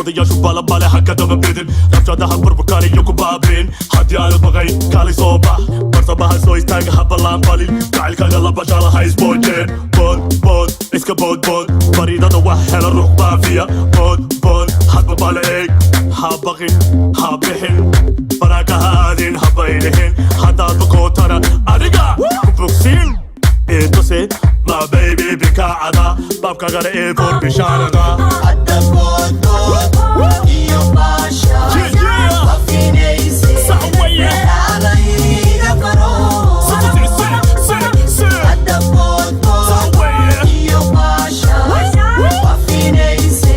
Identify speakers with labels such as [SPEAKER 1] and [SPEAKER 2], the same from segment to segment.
[SPEAKER 1] odayaashu balabale hakadama bedel rabshadaha burburkaani iyo ku baabeen haddii aanad maqayn kaalay soo bax barsabaha soo istaaga habalaan balin jacaylkaaga la bashaala ha isboojeen bood iska boodbood fariidada wax hela ruux baafiya bood hadba bala eeg ha baqin ha bixin banaanka ha aadin ha baylihin haddaad bakootana adiga ku bogsiin eedose ma baby bikaacada baabkaagana ee foor bishaarada
[SPEAKER 2] hadda boodbood iyo baasha wafinayse meelaalayga faro hadda boodbood iyo baasha wafinayse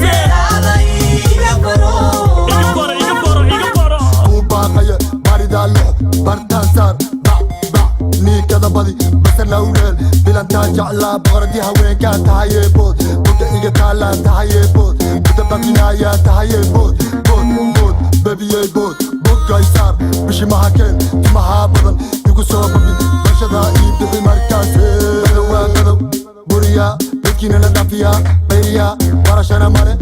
[SPEAKER 2] meelaalayga faro
[SPEAKER 3] uu baaqaya baridaallo bartaan saar niinkada badi basarna u dheel bilantaa jeclaa boqoradii haweenkaa tahayee bood mudda iga taalaa tahayee bood mudda baqinaayaa tahayee bood bebiyey bood boggaysaar bishimaha keen timahaa badan igu soo babi bashadaa ii bixi markaasee gadow waa gadow buriyaa bedkiina la dhafiyaa bayriyaa barashana male